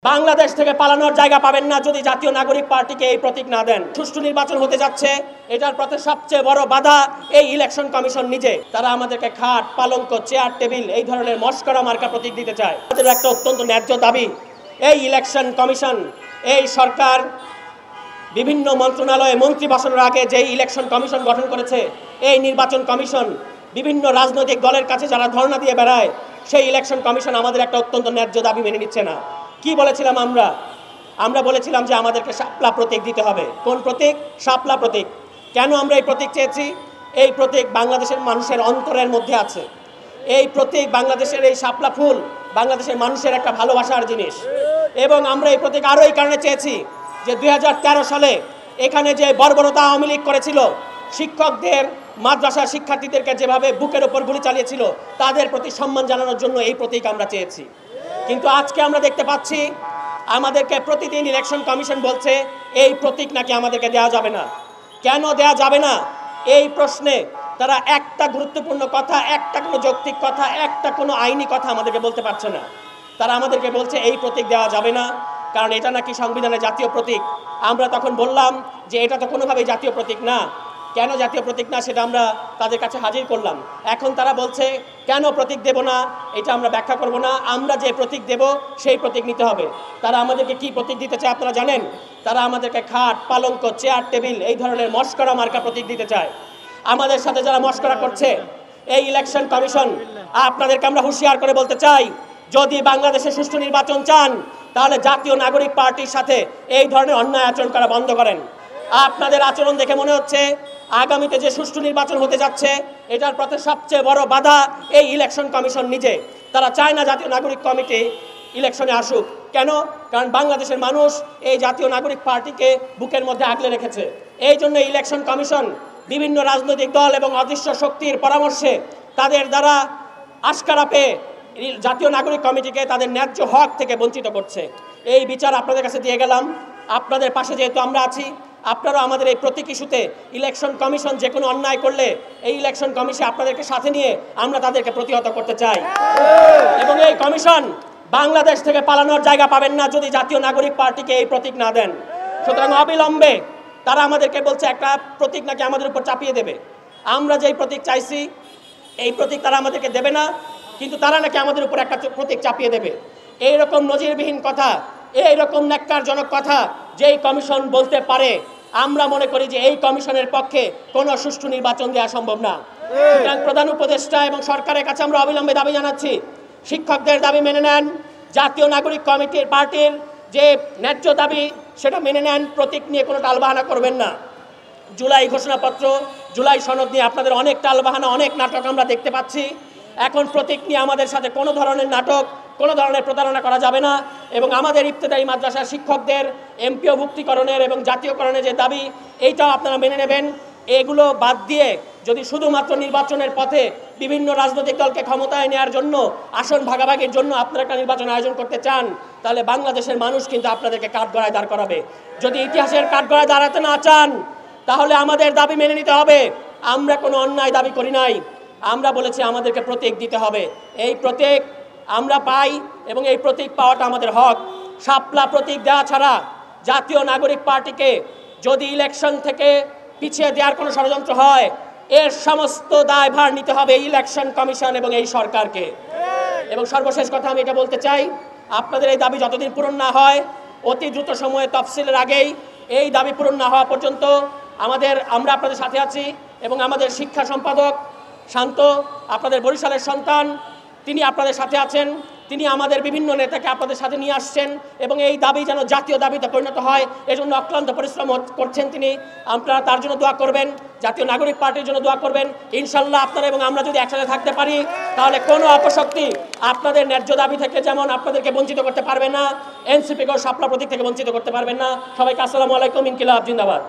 বাংলাদেশ থেকে পালানোর জায়গা পাবেন না যদি জাতীয় নাগরিক পার্টিকে এই প্রতীক না দেন। সুষ্ঠু নির্বাচন হতে যাচ্ছে, এটার পথে সবচেয়ে বড় বাধা এই ইলেকশন কমিশন নিজে। তারা আমাদেরকে খাট, পালঙ্ক, চেয়ার, টেবিল এই ধরনের মস্করা মার্কা প্রতীক দিতে চায়। আমাদের একটা অত্যন্ত ন্যায্য দাবি, এই ইলেকশন কমিশন, এই সরকার বিভিন্ন মন্ত্রণালয়ে মন্ত্রী বসানোর আগে যে ইলেকশন কমিশন গঠন করেছে, এই নির্বাচন কমিশন বিভিন্ন রাজনৈতিক দলের কাছে যারা ধর্ণা দিয়ে বেড়ায়, সেই ইলেকশন কমিশন আমাদের একটা অত্যন্ত ন্যায্য দাবি মেনে নিচ্ছে না। কি বলেছিলাম আমরা বলেছিলাম যে আমাদেরকে শাপলা প্রতীক দিতে হবে। কোন প্রতীক? শাপলা প্রতীক। কেন আমরা এই প্রতীক চেয়েছি? এই প্রতীক বাংলাদেশের মানুষের অন্তরের মধ্যে আছে। এই প্রতীক বাংলাদেশের, এই শাপলা ফুল বাংলাদেশের মানুষের একটা ভালোবাসার জিনিস। এবং আমরা এই প্রতীক আরও এই কারণে চেয়েছি যে 2013 সালে এখানে যে বর্বরতা আওয়ামী লীগ করেছিল, শিক্ষকদের, মাদ্রাসার শিক্ষার্থীদেরকে যেভাবে বুকের ওপর গুলি চালিয়েছিল, তাদের প্রতি সম্মান জানানোর জন্য এই প্রতীক আমরা চেয়েছি। কিন্তু আজকে আমরা দেখতে পাচ্ছি আমাদেরকে প্রতিদিন ইলেকশন কমিশন বলছে এই প্রতীক নাকি আমাদেরকে দেওয়া যাবে না। কেন দেওয়া যাবে না এই প্রশ্নে তারা একটা গুরুত্বপূর্ণ কথা, একটা কোনো যৌক্তিক কথা, একটা কোনো আইনি কথা আমাদেরকে বলতে পারছে না। তারা আমাদেরকে বলছে এই প্রতীক দেওয়া যাবে না কারণ এটা নাকি সংবিধানের জাতীয় প্রতীক। আমরা তখন বললাম যে এটা তো কোনোভাবেই জাতীয় প্রতীক না। কেন জাতীয় প্রতীক না সেটা আমরা তাদের কাছে হাজির করলাম। এখন তারা বলছে কেন প্রতীক দেব না, এটা আমরা ব্যাখ্যা করব না, আমরা যে প্রতীক দেব সেই প্রতীক নিতে হবে। তারা আমাদেরকে কি প্রতীক দিতে চায় আপনারা জানেন? তারা আমাদেরকে খাট, পালঙ্ক, চেয়ার, টেবিল এই ধরনের মস্করা মার্কা প্রতীক দিতে চায়। আমাদের সাথে যারা মস্করা করছে এই ইলেকশন কমিশন, আপনাদেরকে আমরা হুঁশিয়ার করে বলতে চাই, যদি বাংলাদেশে সুষ্ঠু নির্বাচন চান তাহলে জাতীয় নাগরিক পার্টির সাথে এই ধরনের অন্যায় আচরণ করা বন্ধ করেন। আপনাদের আচরণ দেখে মনে হচ্ছে আগামীতে যে সুষ্ঠু নির্বাচন হতে যাচ্ছে, এটার পথে সবচেয়ে বড় বাধা এই ইলেকশন কমিশন নিজে। তারা চায় না জাতীয় নাগরিক কমিটি ইলেকশনে আসুক। কেন? কারণ বাংলাদেশের মানুষ এই জাতীয় নাগরিক পার্টিকে বুকের মধ্যে আগলে রেখেছে। এই জন্য ইলেকশন কমিশন বিভিন্ন রাজনৈতিক দল এবং অদৃশ্য শক্তির পরামর্শে তাদের দ্বারা আশকারা পেয়ে জাতীয় নাগরিক কমিটিকে তাদের ন্যায্য হক থেকে বঞ্চিত করছে। এই বিচার আপনাদের কাছে দিয়ে গেলাম। আপনাদের পাশে যেহেতু আমরা আছি, আপনারাও আমাদের এই প্রতীক ইস্যুতে ইলেকশন কমিশন যে কোনো অন্যায় করলে এই ইলেকশন কমিশন আপনাদেরকে সাথে নিয়ে আমরা তাদেরকে প্রতিহত করতে চাই। এবং এই কমিশন বাংলাদেশ থেকে পালানোর জায়গা পাবেন না যদি জাতীয় নাগরিক পার্টিকে এই প্রতীক না দেন। সুতরাং অবিলম্বে তারা আমাদেরকে বলছে একটা প্রতীক নাকি আমাদের উপর চাপিয়ে দেবে। আমরা যেই প্রতীক চাইছি এই প্রতীক তারা আমাদেরকে দেবে না, কিন্তু তারা নাকি আমাদের উপর একটা প্রতীক চাপিয়ে দেবে। এইরকম নজিরবিহীন কথা, এইরকম ন্যাক্কারজনক কথা যেই কমিশন বলতে পারে, আমরা মনে করি যে এই কমিশনের পক্ষে কোনো সুষ্ঠু নির্বাচন দেওয়া সম্ভব না। সুতরাং প্রধান উপদেষ্টা এবং সরকারের কাছে আমরা অবিলম্বে দাবি জানাচ্ছি, শিক্ষকদের দাবি মেনে নেন, জাতীয় নাগরিক কমিটির পার্টির যে ন্যায্য দাবি সেটা মেনে নেন, প্রতীক নিয়ে কোনো টালবাহানা করবেন না। জুলাই ঘোষণাপত্র, জুলাই সনদ নিয়ে আপনাদের অনেক টালবাহানা, অনেক নাটক আমরা দেখতে পাচ্ছি। এখন প্রতীক নিয়ে আমাদের সাথে কোনো ধরনের নাটক, কোনো ধরনের প্রতারণা করা যাবে না। এবং আমাদের ইবতেদায়ী মাদ্রাসার শিক্ষকদের এমপিও ভুক্তিকরণের এবং জাতীয়করণের যে দাবি, এইটাও আপনারা মেনে নেবেন। এগুলো বাদ দিয়ে যদি শুধুমাত্র নির্বাচনের পথে বিভিন্ন রাজনৈতিক দলকে ক্ষমতায় নেওয়ার জন্য, আসন ভাগাভাগির জন্য আপনারা একটা নির্বাচন আয়োজন করতে চান, তাহলে বাংলাদেশের মানুষ কিন্তু আপনাদেরকে কাঠগড়ায় দাঁড় করাবে। যদি ইতিহাসের কাঠগড়ায় দাঁড়াতে না চান তাহলে আমাদের দাবি মেনে নিতে হবে। আমরা কোনো অন্যায় দাবি করি নাই, আমরা বলেছি আমাদেরকে প্রতীক দিতে হবে। এই প্রতীক আমরা পাই এবং এই প্রতীক পাওয়াটা আমাদের হক। শাপলা প্রতীক দেওয়া ছাড়া জাতীয় নাগরিক পার্টিকে যদি ইলেকশন থেকে পিছিয়ে দেওয়ার কোনো ষড়যন্ত্র হয়, এর সমস্ত দায়ভার নিতে হবে ইলেকশন কমিশন এবং এই সরকারকে। এবং সর্বশেষ কথা আমি এটা বলতে চাই, আপনাদের এই দাবি যতদিন পূরণ না হয়, অতি দ্রুত সময়ে তফসিলের আগেই এই দাবি পূরণ না হওয়া পর্যন্ত আমরা আপনাদের সাথে আছি। এবং আমাদের শিক্ষা সম্পাদক শান্ত, আপনাদের বরিশালের সন্তান, তিনি আপনাদের সাথে আছেন। তিনি আমাদের বিভিন্ন নেতাকে আপনাদের সাথে নিয়ে আসছেন এবং এই দাবি যেন জাতীয় দাবিতে পরিণত হয় এজন্য অক্লান্ত পরিশ্রম করছেন তিনি। আপনারা তার জন্য দোয়া করবেন, জাতীয় নাগরিক পার্টির জন্য দোয়া করবেন। ইনশাল্লাহ আপনারা এবং আমরা যদি একসাথে থাকতে পারি তাহলে কোনো অপশক্তি আপনাদের ন্যায্য দাবি থেকে যেমন আপনাদেরকে বঞ্চিত করতে পারবে না, এনসিপিকেও শাপলা প্রতীক থেকে বঞ্চিত করতে পারবেন না। সবাইকে আসসালামু আলাইকুম, ইনকিলাব জিন্দাবাদ।